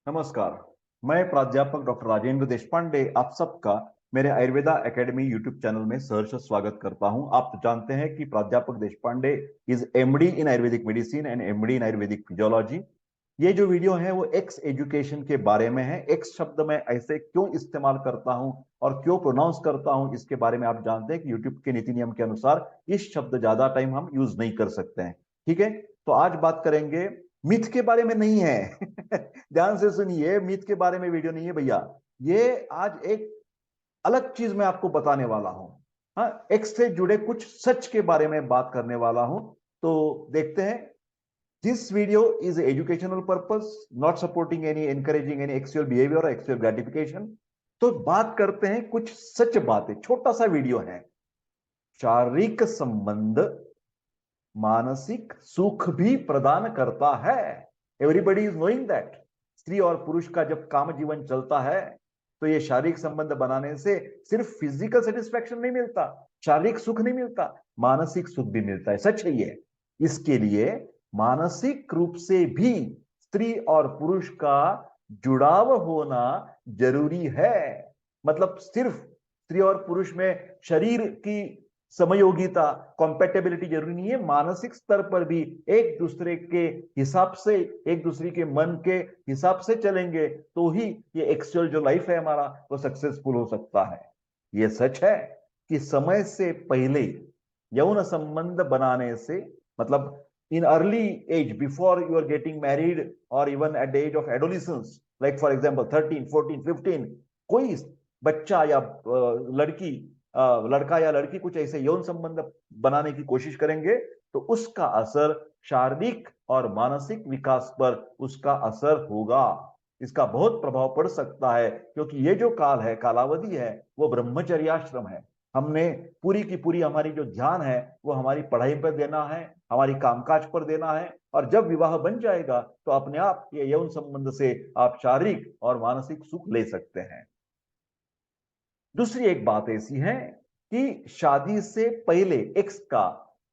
नमस्कार। मैं प्राध्यापक डॉक्टर राजेंद्र देशपांडे आप सबका मेरे आयुर्वेदा एकेडमी यूट्यूब चैनल में सहर्ष स्वागत करता हूं। आप जानते हैं कि प्राध्यापक Deshpande is MD in Ayurvedic medicine and MD in Ayurvedic physiology. ये जो वीडियो है वो एक्स एजुकेशन के बारे में है। एक्स शब्द मैं ऐसे क्यों इस्तेमाल करता हूं और क्यों प्रोनाउंस करता हूं, इसके बारे में आप जानते हैं कि यूट्यूब के नीति नियम के अनुसार इस शब्द ज्यादा टाइम हम यूज नहीं कर सकते हैं। ठीक है, तो आज बात करेंगे मिथ के बारे में, नहीं है ध्यान से सुनिए, मिथ के बारे में वीडियो नहीं है भैया। ये आज एक अलग चीज मैं आपको बताने वाला हूं। हाँ, एक्स से जुड़े कुछ सच के बारे में बात करने वाला हूं। तो देखते हैं। This video is educational purpose, not supporting any encouraging any sexual behaviour और एक्सुअल ग्रेटिफिकेशन। तो बात करते हैं कुछ सच बातें। छोटा सा वीडियो है। शारीरिक संबंध मानसिक सुख भी प्रदान करता है। Everybody is knowing that. स्त्री और पुरुष का जब काम जीवन चलता है तो ये शारीरिक संबंध बनाने से सिर्फ फिजिकल सेटिस्फैक्शन नहीं मिलता, शारीरिक सुख नहीं मिलता, मानसिक सुख भी मिलता है। सच है ये। इसके लिए मानसिक रूप से भी स्त्री और पुरुष का जुड़ाव होना जरूरी है। मतलब सिर्फ स्त्री और पुरुष में शरीर की समयोगिता, कॉम्पेटेबिलिटी जरूरी नहीं है, मानसिक स्तर पर भी एक दूसरे के हिसाब से, एक दूसरे के मन के हिसाब से चलेंगे तो ही ये एक्चुअल जो लाइफ है हमारा वो सक्सेसफुल हो सकता है। ये सच है कि समय से पहले यौन संबंध बनाने से, मतलब in early age, before you are getting married और even at the age of adolescence, like for example 13 14 15, कोई बच्चा या लड़की, लड़का या लड़की कुछ ऐसे यौन संबंध बनाने की कोशिश करेंगे तो उसका असर शारीरिक और मानसिक विकास पर उसका असर होगा। इसका बहुत प्रभाव पड़ सकता है क्योंकि ये जो काल है, कालावधि है, वो ब्रह्मचर्याश्रम है। हमने पूरी की पूरी हमारी जो ध्यान है वो हमारी पढ़ाई पर देना है, हमारी कामकाज पर देना है। और जब विवाह बन जाएगा तो अपने आप ये यौन संबंध से आप शारीरिक और मानसिक सुख ले सकते हैं। दूसरी एक बात ऐसी है कि शादी से पहले एक्स का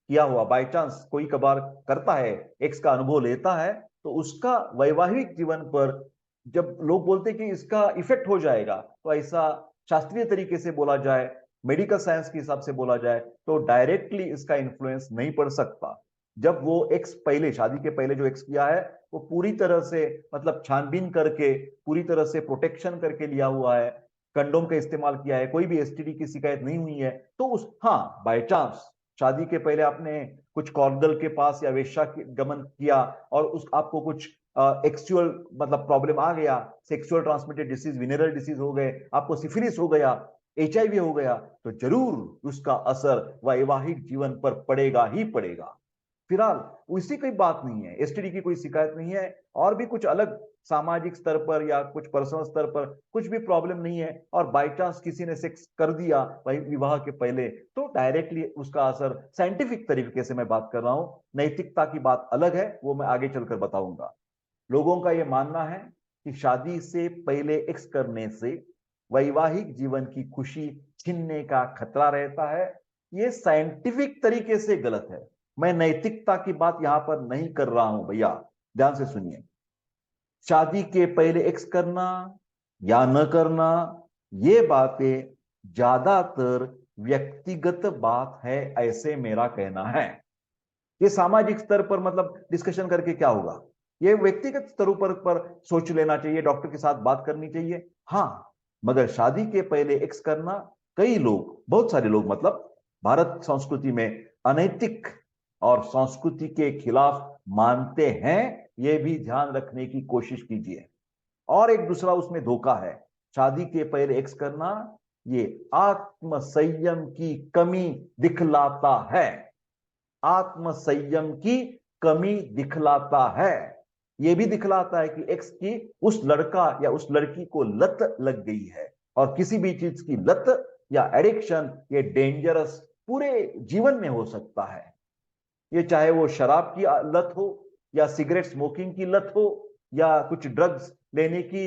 किया हुआ, बाय चांस कोई कबार करता है, एक्स का अनुभव लेता है, तो उसका वैवाहिक जीवन पर जब लोग बोलते हैं कि इसका इफेक्ट हो जाएगा, तो ऐसा शास्त्रीय तरीके से बोला जाए, मेडिकल साइंस के हिसाब से बोला जाए तो डायरेक्टली इसका इन्फ्लुएंस नहीं पड़ सकता। जब वो एक्स पहले, शादी के पहले जो एक्स किया है वो पूरी तरह से, मतलब छानबीन करके, पूरी तरह से प्रोटेक्शन करके लिया हुआ है, कंडोम का इस्तेमाल किया है, कोई भी एसटीडी की शिकायत नहीं हुई है, तो उस, हाँ, बाय चांस शादी के पहले आपने कुछ कॉर्दल के पास या वेश्या गमन किया और उस आपको कुछ एक्सुअल मतलब प्रॉब्लम आ गया, sexual transmitted disease, venereal disease हो गए, आपको सिफिलिस हो गया, एचआईवी हो गया, तो जरूर उसका असर वैवाहिक जीवन पर पड़ेगा ही पड़ेगा। फिलहाल उसी कोई बात नहीं है, एसटीडी की कोई शिकायत नहीं है, और भी कुछ अलग सामाजिक स्तर पर या कुछ पर्सनल स्तर पर कुछ भी प्रॉब्लम नहीं है, और बाय चांस किसी ने सेक्स कर दिया भाई विवाह के पहले, तो डायरेक्टली उसका असर, साइंटिफिक तरीके से मैं बात कर रहा हूं, नैतिकता की बात अलग है, वो मैं आगे चलकर बताऊंगा। लोगों का यह मानना है कि शादी से पहले एक्स करने से वैवाहिक जीवन की खुशी छीनने का खतरा रहता है। यह साइंटिफिक तरीके से गलत है। मैं नैतिकता की बात यहां पर नहीं कर रहा हूं भैया, ध्यान से सुनिए। शादी के पहले एक्स करना या न करना, ये बातें ज्यादातर व्यक्तिगत बात है, ऐसे मेरा कहना है। ये सामाजिक स्तर पर मतलब डिस्कशन करके क्या होगा, ये व्यक्तिगत स्तरों पर सोच लेना चाहिए, डॉक्टर के साथ बात करनी चाहिए। हाँ, मगर शादी के पहले एक्स करना, कई लोग, बहुत सारे लोग, मतलब भारत संस्कृति में अनैतिक और संस्कृति के खिलाफ मानते हैं। ये भी ध्यान रखने की कोशिश कीजिए। और एक दूसरा उसमें धोखा है। शादी के पहले एक्स करना ये आत्म संयम की कमी दिखलाता है, आत्म संयम की कमी दिखलाता है। यह भी दिखलाता है कि एक्स की उस लड़का या उस लड़की को लत लग गई है, और किसी भी चीज की लत या एडिक्शन ये डेंजरस पूरे जीवन में हो सकता है। ये चाहे वो शराब की लत हो, या सिगरेट स्मोकिंग की लत हो, या कुछ ड्रग्स लेने की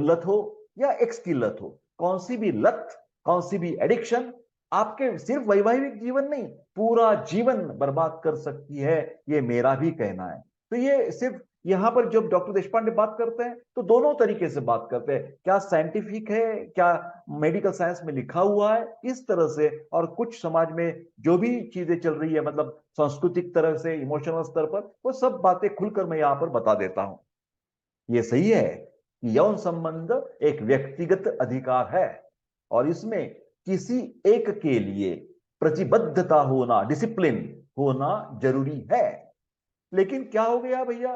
लत हो, या एक्स की लत हो, कौन सी भी लत, कौन सी भी एडिक्शन आपके सिर्फ वैवाहिक जीवन नहीं, पूरा जीवन बर्बाद कर सकती है, ये मेरा भी कहना है। तो ये सिर्फ यहां पर जब डॉक्टर देशपांडे बात करते हैं तो दोनों तरीके से बात करते हैं, क्या साइंटिफिक है, क्या मेडिकल साइंस में लिखा हुआ है, इस तरह से। और कुछ समाज में जो भी चीजें चल रही है, मतलब सांस्कृतिक तरह से, इमोशनल स्तर पर, वो सब बातें खुलकर मैं यहां पर बता देता हूं। ये सही है कि यौन संबंध एक व्यक्तिगत अधिकार है और इसमें किसी एक के लिए प्रतिबद्धता होना, डिसिप्लिन होना जरूरी है। लेकिन क्या हो गया भैया,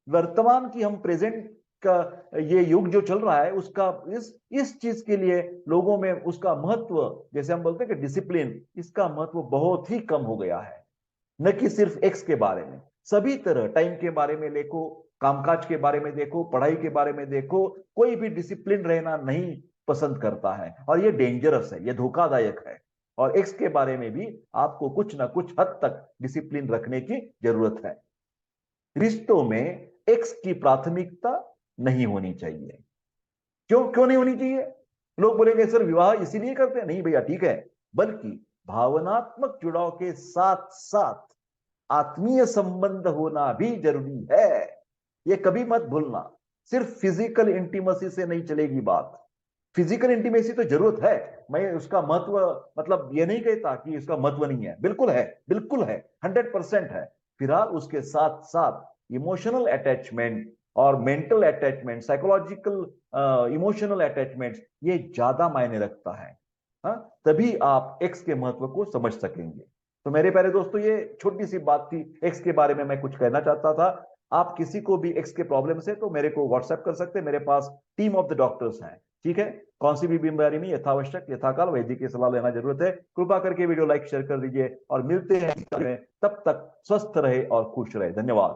वर्तमान की, हम प्रेजेंट का ये युग जो चल रहा है, उसका इस चीज के लिए लोगों में उसका महत्व, जैसे हम बोलते हैं कि डिसिप्लिन, इसका महत्व बहुत ही कम हो गया है। न कि सिर्फ एक्स के बारे में, सभी तरह, टाइम के बारे में देखो, कामकाज के बारे में देखो, पढ़ाई के बारे में देखो, कोई भी डिसिप्लिन रहना नहीं पसंद करता है और ये डेंजरस है, ये धोखादायक है। और एक्स के बारे में भी आपको कुछ ना कुछ हद तक डिसिप्लिन रखने की जरूरत है। रिश्तों में एक्स की प्राथमिकता नहीं होनी चाहिए। क्यों क्यों नहीं होनी चाहिए? लोग बोलेंगे सर विवाह इसीलिए करते हैं, नहीं भैया, ठीक है, बल्कि भावनात्मक जुड़ाव के साथ साथ आत्मीय संबंध होना भी जरूरी है। ये कभी मत भूलना। सिर्फ फिजिकल इंटीमेसी से नहीं चलेगी बात। फिजिकल इंटीमेसी तो जरूरत है, मैं उसका महत्व, मतलब ये नहीं कहता कि इसका महत्व नहीं है, बिल्कुल है, बिल्कुल है, 100% है। फिलहाल उसके साथ साथ इमोशनल अटैचमेंट और mental attachment, psychological emotional attachment, ये ज्यादा मायने रखता है। हाँ, तभी आप एक्स के महत्व को समझ सकेंगे। तो मेरे प्यारे दोस्तों, ये छोटी सी बात थी, एक्स के बारे में मैं कुछ कहना चाहता था। आप किसी को भी एक्स के प्रॉब्लम से तो मेरे को व्हाट्सएप कर सकते हैं, मेरे पास टीम ऑफ द डॉक्टर्स हैं। ठीक है, कौन सी भी बीमारी में यथावश्यक यथाकाल वैद्य की सलाह लेना जरूरत है। कृपा करके वीडियो लाइक शेयर कर दीजिए और मिलते हैं, तब तक स्वस्थ रहे और खुश रहे। धन्यवाद।